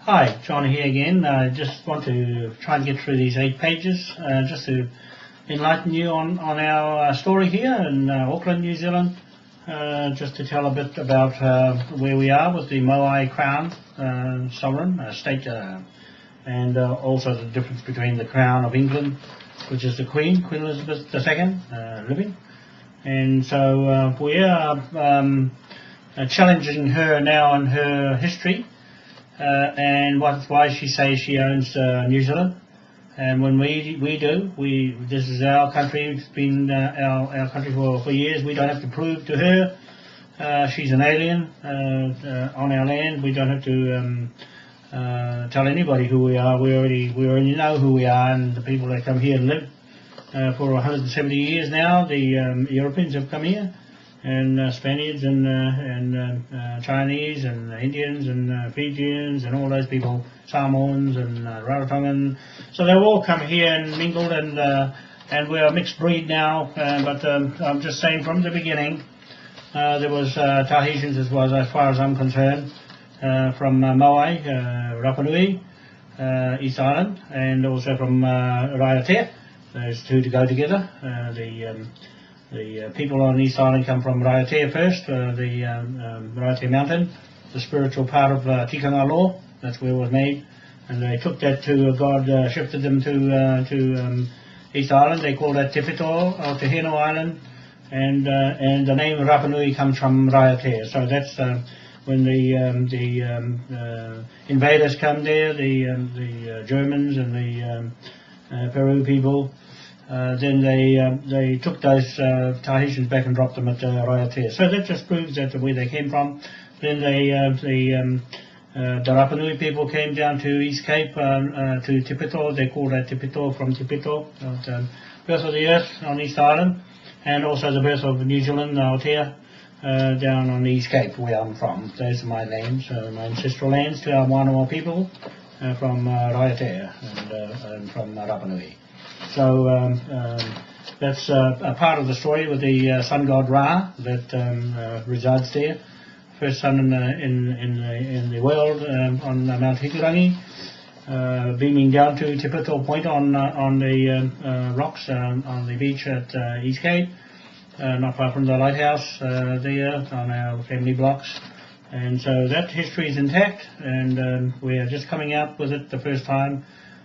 Hi, John here again. I just want to try and get through these 8 pages just to enlighten you on our story here in Auckland, New Zealand. Just to tell a bit about where we are with the Moai Crown sovereign state, and also the difference between the Crown of England, which is the Queen Elizabeth II, living. And so we are challenging her now on her history. And why she says she owns New Zealand, and when we do, this is our country. It's been our country for years. We don't have to prove to her she's an alien on our land. We don't have to tell anybody who we are. We already know who we are, and the people that come here and live for 170 years now. The Europeans have come here, and Spaniards and Chinese and Indians and Fijians and all those people, Samoans and Rarotongan. So they've all come here and mingled, and we're a mixed breed now. But I'm just saying, from the beginning, there was Tahitians as far as I'm concerned, from Moai, RAPANUI, East Island, and also from Raiatea. Those two to go together. The people on East Island come from Raiatea first, the Raiatea Mountain, the spiritual part of tikanga law. That's where it was made, and they took that to God, shifted them to East Island. They call that Te Whito or Te Hino Island, and the name Rapanui comes from Raiatea. So that's when the invaders come there, the Germans and the Peru people. Then they took those Tahitians back and dropped them at Raiatea. So that just proves that where they came from. Then the Rapanui people came down to East Cape, to Te Whito. They call that Te Whito, from Te Whito, birth of the earth on East Island, and also the birth of New Zealand, Aotea, down on the East Cape, where I'm from. Those are my lands, my ancestral lands to our Wānoa people, from Raiatea and from Rapanui. So that's a part of the story with the sun god Ra that resides there, first sun in the world, on Mount Hikurangi, beaming down to Te Whito Point on the rocks on the beach at East Cape, not far from the lighthouse there on our family blocks. And so that history is intact, and we are just coming out with it the first time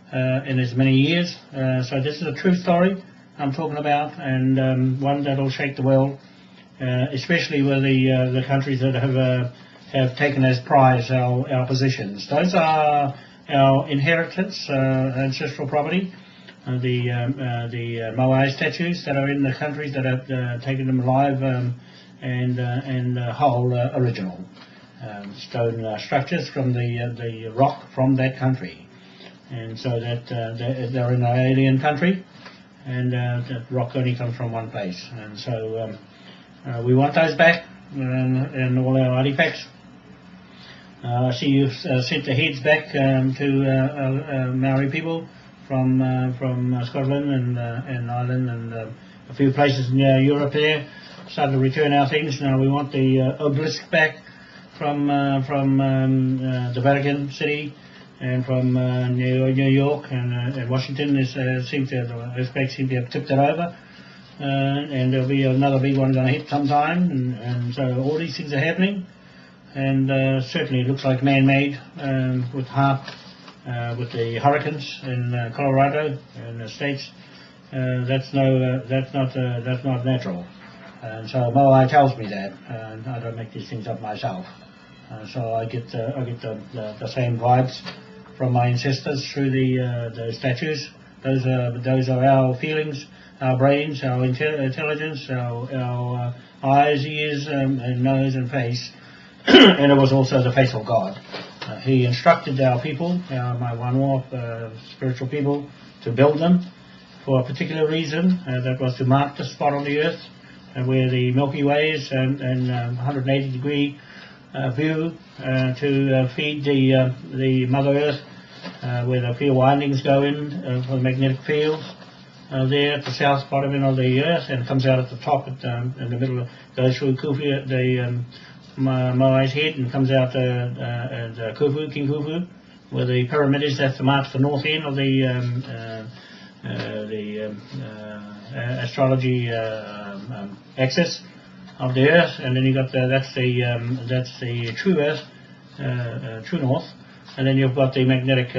in as many years. So this is a true story I'm talking about, and one that will shake the world, especially with the countries that have taken as prize our possessions. Those are our inheritance, ancestral property. The Moai statues that are in the countries that have taken them alive and whole, original stone structures from the rock from that country. And so that they're in an alien country, and that rock only comes from one place. And so we want those back, and all our artifacts. I see you've sent the heads back to Maori people from Scotland and Ireland and a few places in Europe there. Started to return our things. Now we want the obelisk back from the Vatican City, and from New York and Washington. Seem to have tipped it over, and there'll be another big one going to hit sometime, and so all these things are happening, and certainly it looks like man-made, with the hurricanes in Colorado and the States. That's not natural, and so Moai tells me that, and I don't make these things up myself. So I get the same vibes from my ancestors through the statues. Those are our feelings, our brains, our intelligence, our eyes, ears, and nose and face. And it was also the face of God. He instructed our people, my Wānoa spiritual people, to build them for a particular reason. That was to mark the spot on the earth where the Milky Way is, and 180-degree view to feed the Mother Earth, where the field windings go in for the magnetic field there at the south bottom of the Earth, and comes out at the top in the middle, goes through Kufu, the Moai's head, and comes out at Kufu, King Kufu, where the pyramid is. That's the marks the north end of the astrology axis of the Earth, and then you got that's the true Earth, true north, and then you've got the magnetic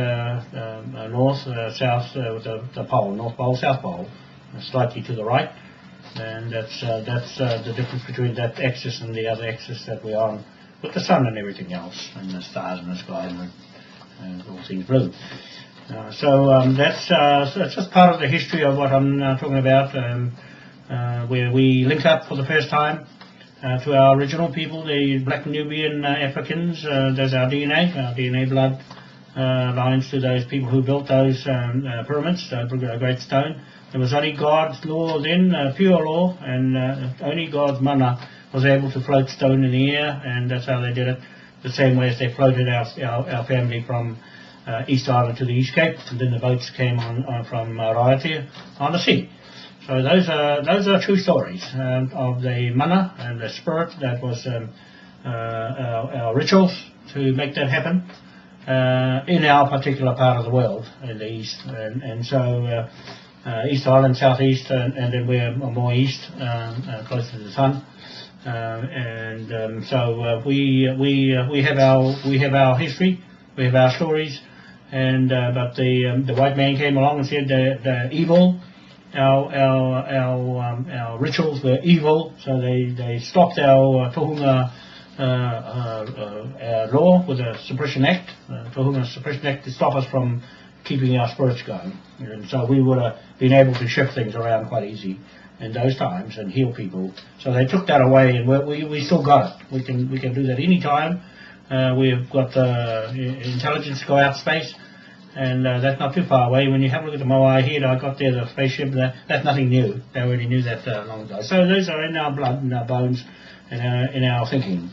north, south with the pole, north pole, south pole, slightly to the right, and that's the difference between that axis and the other axis that we're on, with the sun and everything else, and the stars in the sky and all things blue. That's just part of the history of what I'm talking about, where we link up for the first time to our original people, the Black Nubian Africans. There's our DNA blood lines to those people who built those pyramids, the Great Stone. There was only God's law then, pure law, and only God's mana was able to float stone in the air, and that's how they did it, the same way as they floated our family from East Island to the East Cape, and then the boats came on from Raiatea on the sea. So those are true stories of the mana and the spirit that was our rituals to make that happen in our particular part of the world, in the East, and so East Island, Southeast, and then we're more east, closer to the sun, so we have our history, we have our stories, and but the white man came along and said the evil, our rituals were evil, so they stopped our Tohunga law with a suppression act, Tohunga suppression act, to stop us from keeping our spirits going, and so we would have been able to shift things around quite easy in those times and heal people. So they took that away, and we still got it. We can do that any time. We've got intelligence to go out space, and that's not too far away. When you have a look at the Moai here, I got there, the spaceship, that's nothing new. They already knew that long ago. So those are in our blood, in our bones, in our thinking,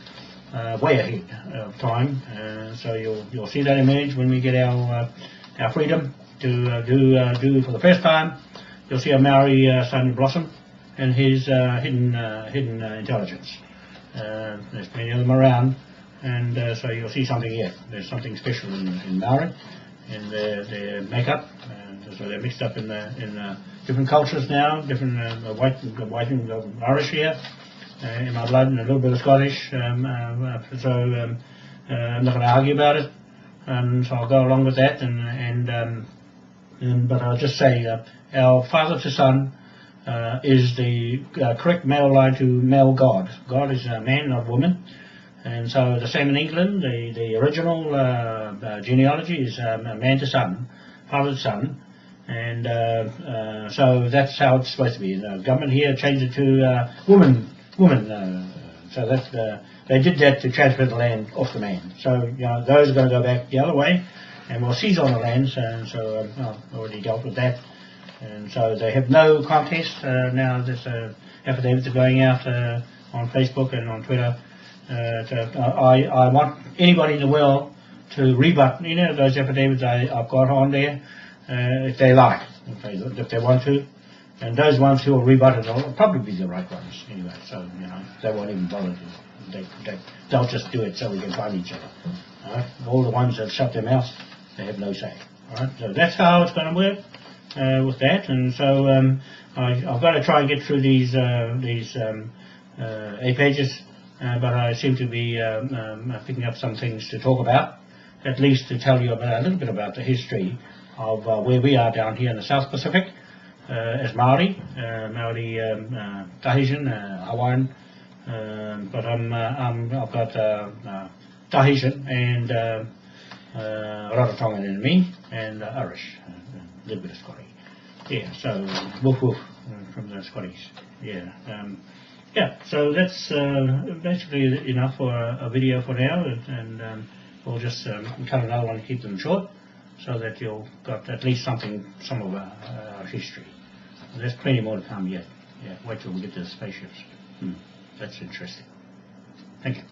way ahead of time. So you'll see that emerge when we get our freedom to do for the first time. You'll see a Maori starting to blossom, and his hidden intelligence. There's many of them around, and so you'll see something here. There's something special in Maori, in their makeup. So they're mixed up in different cultures now, different white and Irish here, in my blood, and a little bit of Scottish. So I'm not going to argue about it. So I'll go along with that, but I'll just say our father to son is the correct male line to male God. God is a man, not a woman, and so the same in England. The original genealogy is man to son, father to son, and so that's how it's supposed to be. The government here changed it to woman. So that's they did that to transfer the land off the man. So those are going to go back the other way, and we'll seize on the lands. And so I've already dealt with that. And so they have no contest now. There's affidavits are going out on Facebook and on Twitter. I want anybody in the world to rebut those affidavits I've got on there if they like, if they want to. And those ones who will rebut it will probably be the right ones anyway. So they won't even bother to. They'll just do it so we can find each other. All the ones that shut their mouths, they have no say. So that's how it's going to work with that. And so I've got to try and get through these 8 pages, but I seem to be picking up some things to talk about, at least to tell you about a little bit about the history of where we are down here in the South Pacific as Maori, Tahitian, Hawaiian. But I've got Tahitian and Rarotongan in me, and Irish, a little bit of Scottish. Yeah, so woof woof from the Scottish. Yeah, so that's basically enough for a video for now, and we'll just cut another one to keep them short, so that you've got at least some of our history. There's plenty more to come yet. Yeah, wait till we get to the spaceships. That's interesting. Thank you.